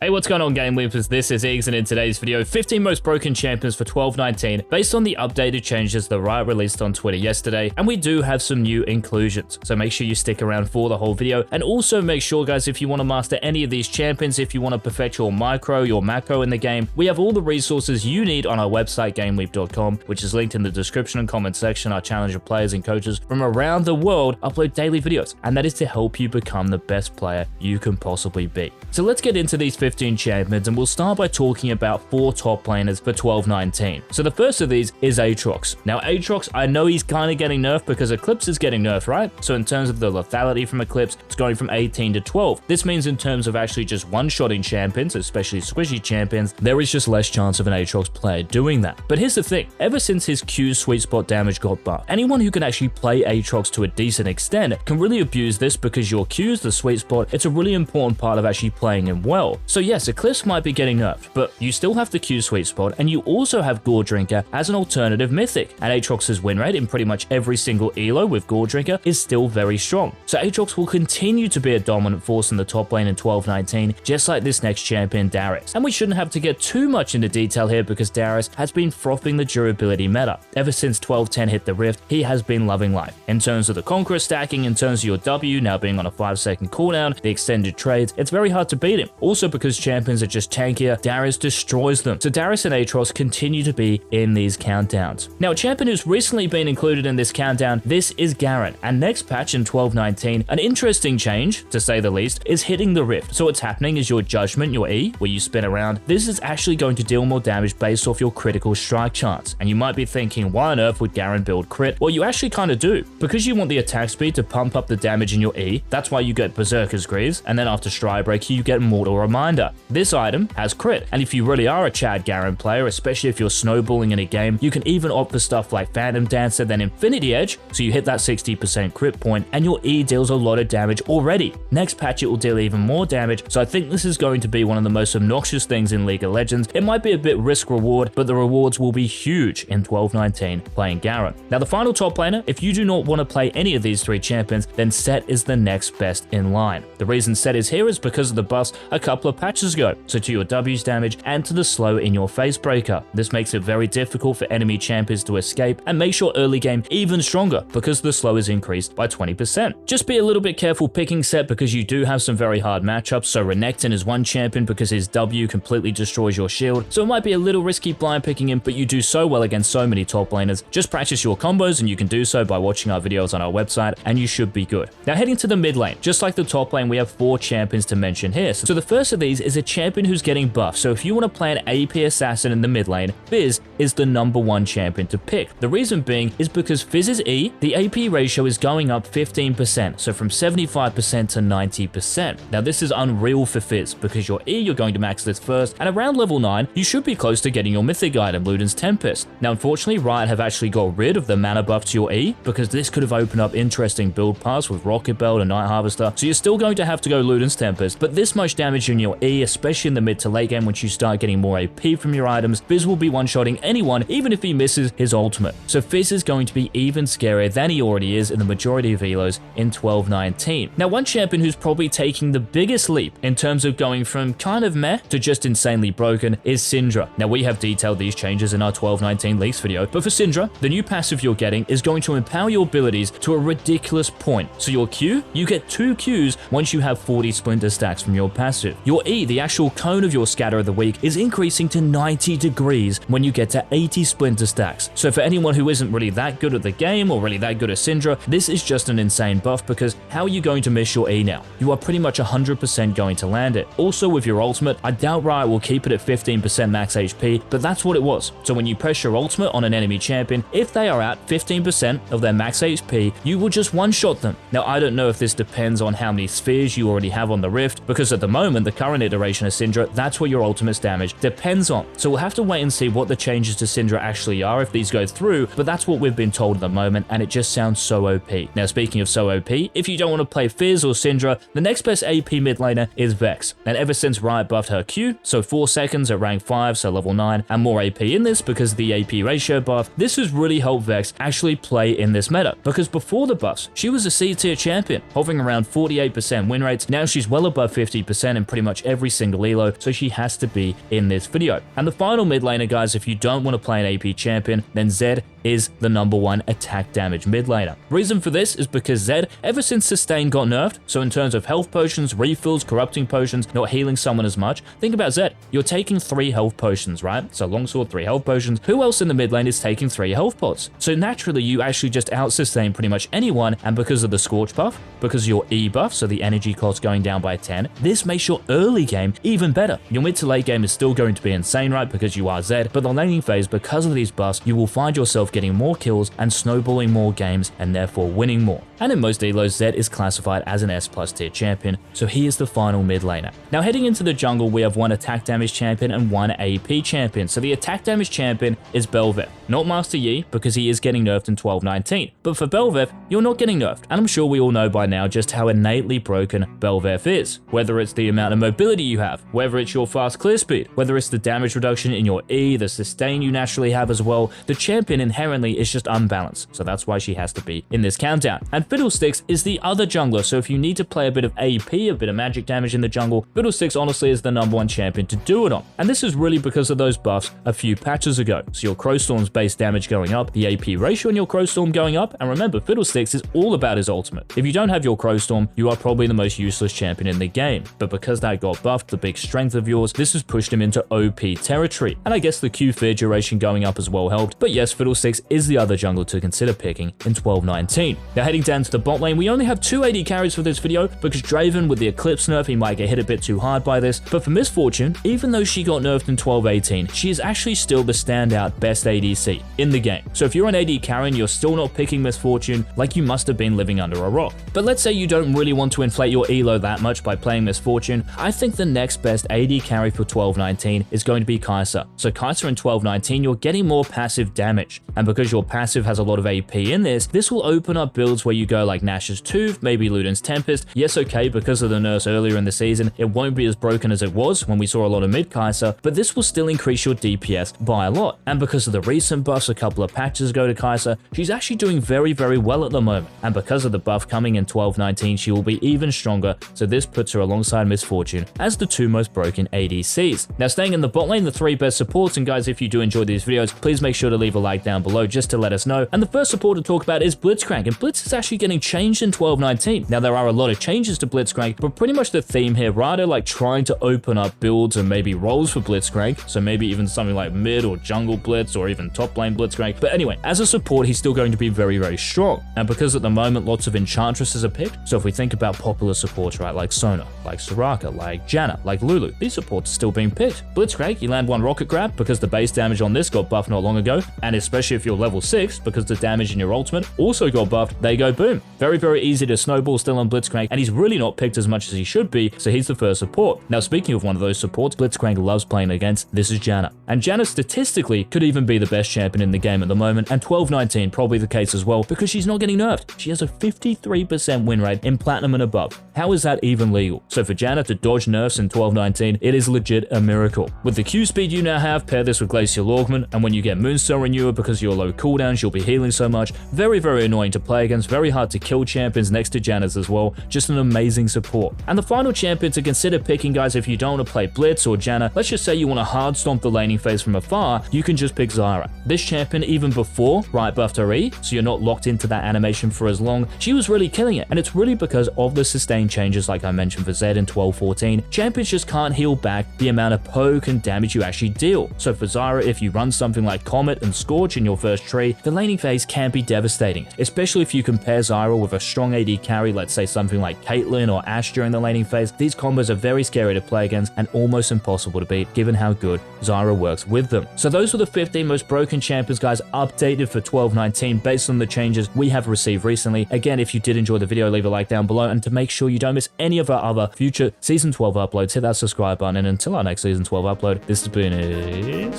Hey, what's going on, Game Leapers? This is Eggs, and in today's video, 15 most broken champions for 12-19, based on the updated changes that Riot released on Twitter yesterday, and we do have some new inclusions, so make sure you stick around for the whole video, and also make sure, guys, if you want to master any of these champions, if you want to perfect your micro, your macro in the game, we have all the resources you need on our website, GameLeap.com, which is linked in the description and comment section. Our challenger players and coaches from around the world upload daily videos, and that is to help you become the best player you can possibly be. So let's get into these 15 champions, and we'll start by talking about 4 top laners for 12-19. So the first of these is AAtrox. Now AAtrox, I know he's kind of getting nerfed because Eclipse is getting nerfed, right? So in terms of the lethality from Eclipse, it's going from 18 to 12. This means in terms of actually just one-shotting champions, especially squishy champions, there is just less chance of an AAtrox player doing that. But here's the thing, ever since his Q sweet spot damage got buffed, anyone who can actually play AAtrox to a decent extent can really abuse this because your Q's, the sweet spot, it's a really important part of actually playing him well. So yes, Eclipse might be getting nerfed, but you still have the Q sweet spot, and you also have Gore Drinker as an alternative mythic. And Aatrox's win rate in pretty much every single elo with Gore Drinker is still very strong. So Aatrox will continue to be a dominant force in the top lane in 12-19, just like this next champion, Darius. And we shouldn't have to get too much into detail here because Darius has been frothing the durability meta. Ever since 12-10 hit the Rift, he has been loving life. In terms of the Conqueror stacking, in terms of your W now being on a 5-second cooldown, the extended trades, it's very hard to beat him. Also because champions are just tankier, Darius destroys them. So Darius and Aatrox continue to be in these countdowns. Now, a champion who's recently been included in this countdown, this is Garen. And next patch in 12-19, an interesting change, to say the least, is hitting the Rift. So what's happening is your Judgment, your E, where you spin around, this is actually going to deal more damage based off your critical strike chance. And you might be thinking, why on earth would Garen build crit? Well, you actually kind of do. Because you want the attack speed to pump up the damage in your E, that's why you get Berserker's Greaves, and then after Stride Break, you get Mortal Reminder. This item has crit, and if you really are a Chad Garen player, especially if you're snowballing in a game, you can even opt for stuff like Phantom Dancer, then Infinity Edge, so you hit that 60% crit point, and your E deals a lot of damage already. Next patch, it will deal even more damage, so I think this is going to be one of the most obnoxious things in League of Legends. It might be a bit risk-reward, but the rewards will be huge in 12-19 playing Garen. Now, the final top laner, if you do not want to play any of these 3 champions, then Sett is the next best in line. The reason Sett is here is because of the buffs a couple of patches ago, so to your W's damage and to the slow in your face breaker. This makes it very difficult for enemy champions to escape and makes your early game even stronger because the slow is increased by 20%. Just be a little bit careful picking Sett because you do have some very hard matchups. So Renekton is one champion because his W completely destroys your shield, so it might be a little risky blind picking him, but you do so well against so many top laners. Just practice your combos, and you can do so by watching our videos on our website, and you should be good. Now heading to the mid lane, just like the top lane, we have 4 champions to mention here. So the first of these is a champion who's getting buffed. So if you want to play an AP assassin in the mid lane, Fizz is the #1 champion to pick. The reason being is because Fizz's E, the AP ratio is going up 15%, so from 75% to 90%. Now this is unreal for Fizz because your E, you're going to max this first, and around level 9, you should be close to getting your mythic item, Luden's Tempest. Now unfortunately, Riot have actually got rid of the mana buff to your E because this could have opened up interesting build paths with Rocket Belt and Night Harvester, so you're still going to have to go Luden's Tempest, but this much damage in your E, especially in the mid to late game once you start getting more AP from your items, Fizz will be one-shotting anyone even if he misses his ultimate. So Fizz is going to be even scarier than he already is in the majority of elos in 12-19. Now one champion who's probably taking the biggest leap in terms of going from kind of meh to just insanely broken is Syndra. Now we have detailed these changes in our 12-19 leaks video, but for Syndra, the new passive you're getting is going to empower your abilities to a ridiculous point. So your Q, you get 2 Qs once you have 40 Splinter stacks from your passive. Your E, the actual cone of your scatter of the week, is increasing to 90 degrees when you get to 80 Splinter stacks. So for anyone who isn't really that good at the game or really that good at Syndra, this is just an insane buff because how are you going to miss your E now? You are pretty much 100% going to land it. Also with your ultimate, I doubt Riot will keep it at 15% max HP, but that's what it was. So when you press your ultimate on an enemy champion, if they are at 15% of their max HP, you will just one-shot them. Now I don't know if this depends on how many spheres you already have on the Rift, because at the moment, the current iteration of Syndra, that's what your ultimate's damage depends on. So we'll have to wait and see what the changes to Syndra actually are if these go through, but that's what we've been told at the moment, and it just sounds so OP. Now speaking of so OP, if you don't want to play Fizz or Syndra, the next best AP mid laner is Vex. And ever since Riot buffed her Q, so 4 seconds at rank 5, so level 9, and more AP in this because of the AP ratio buff, this has really helped Vex actually play in this meta, because before the buffs, she was a C tier champion, hovering around 48% win rates. Now she's well above 50% in pretty much every every single elo, so she has to be in this video. And the final mid laner, guys, if you don't want to play an AP champion, then Zed is the #1 attack damage mid laner. Reason for this is because Zed, ever since Sustain got nerfed, so in terms of health potions, refills, corrupting potions, not healing someone as much, think about Zed. You're taking 3 health potions, right? So longsword, 3 health potions. Who else in the mid lane is taking 3 health pots? So naturally, you actually just out-sustain pretty much anyone, and because of the Scorch buff, because of your E buff, so the energy cost going down by 10, this makes your early game even better. Your mid to late game is still going to be insane, right? Because you are Zed, but the laning phase, because of these buffs, you will find yourself getting more kills and snowballing more games and therefore winning more. And in most elos, Zed is classified as an S+ tier champion, so he is the final mid laner. Now heading into the jungle, we have 1 attack damage champion and 1 AP champion. So the attack damage champion is Bel'Veth, not Master Yi, because he is getting nerfed in 12.19. But for Bel'Veth, you're not getting nerfed, and I'm sure we all know by now just how innately broken Bel'Veth is. Whether it's the amount of mobility you have, whether it's your fast clear speed, whether it's the damage reduction in your E, the sustain you naturally have as well, the champion inherently is just unbalanced, so that's why she has to be in this countdown. And Fiddlesticks is the other jungler, so if you need to play a bit of AP, a bit of magic damage in the jungle, Fiddlesticks honestly is the #1 champion to do it on. And this is really because of those buffs a few patches ago. So your Crowstorm's base damage going up, the AP ratio in your Crowstorm going up, and remember, Fiddlesticks is all about his ultimate. If you don't have your Crowstorm, you are probably the most useless champion in the game. But because that got buffed, the big strength of yours, this has pushed him into OP territory. And I guess the Q fear duration going up as well helped. But yes, Fiddlesticks is the other jungler to consider picking in 12.19. Now heading down to the bot lane, we only have 2 AD carries for this video because Draven with the Eclipse nerf, he might get hit a bit too hard by this. But for Misfortune, even though she got nerfed in 12.18, she is actually still the standout best ADC in the game. So if you're an AD carry and you're still not picking Misfortune, like you must have been living under a rock. But let's say you don't really want to inflate your elo that much by playing Misfortune, I think the next best AD carry for 12.19 is going to be Kai'Sa. So Kai'Sa in 12.19, you're getting more passive damage. And because your passive has a lot of AP in this will open up builds where you go like Nash's Tooth, maybe Luden's Tempest. Yes, okay, because of the nerfs earlier in the season, it won't be as broken as it was when we saw a lot of mid Kai'Sa, but this will still increase your DPS by a lot. And because of the recent buffs a couple of patches ago to Kai'Sa, she's actually doing very, very well at the moment. And because of the buff coming in 12.19, she will be even stronger, so this puts her alongside Misfortune as the 2 most broken ADCs. Now staying in the bot lane, the 3 best supports, and guys, if you do enjoy these videos, please make sure to leave a like down below just to let us know. And the first support to talk about is Blitzcrank, and Blitz is actually getting changed in 12.19. Now there are a lot of changes to Blitzcrank, but pretty much the theme here, rather like trying to open up builds and maybe roles for Blitzcrank, so maybe even something like mid or jungle Blitz or even top lane Blitzcrank. But anyway, as a support, he's still going to be very, very strong. And because at the moment lots of Enchantresses are picked, so if we think about popular supports, right, like Sona, like Soraka, like Janna, like Lulu, these supports are still being picked. Blitzcrank, you land 1 rocket grab because the base damage on this got buffed not long ago, and especially if you're level 6, because the damage in your ultimate also got buffed, they go boom. Very, very easy to snowball still on Blitzcrank, and he's really not picked as much as he should be, so he's the first support. Now speaking of one of those supports Blitzcrank loves playing against, this is Janna. And Janna statistically could even be the best champion in the game at the moment, and 12.19 probably the case as well, because she's not getting nerfed. She has a 53% win rate in Platinum and above. How is that even legal? So for Janna to dodge nerfs in 12.19, it is legit a miracle. With the Q speed you now have, pair this with Glacial Augment, and when you get Moonstone Renewer because of your low cooldowns, you'll be healing so much. Very, very annoying to play against, very hard to kill champions next to Janna's as well. Just an amazing support. And the final champion to consider picking, guys, if you don't want to play Blitz or Janna, let's just say you want to hard stomp the laning phase from afar, you can just pick Zyra. This champion, even before right buffed her E, so you're not locked into that animation for as long, she was really killing it. And it's really because of the sustain changes like I mentioned for Zed in 12.14. Champions just can't heal back the amount of poke and damage you actually deal. So for Zyra, if you run something like Comet and Scorch in your first tree, the laning phase can be devastating, especially if you compare Zyra with a strong AD carry, let's say something like Caitlyn or Ashe during the laning phase. These combos are very scary to play against and almost impossible to beat given how good Zyra works with them. So those were the 15 most broken champions, guys, updated for 12.19 based on the changes we have received recently. Again, if you did enjoy the video, leave a like down below, and to make sure you don't miss any of our other future Season 12 uploads, hit that subscribe button, and until our next Season 12 upload, this has been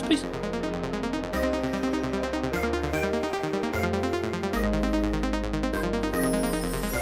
Peace.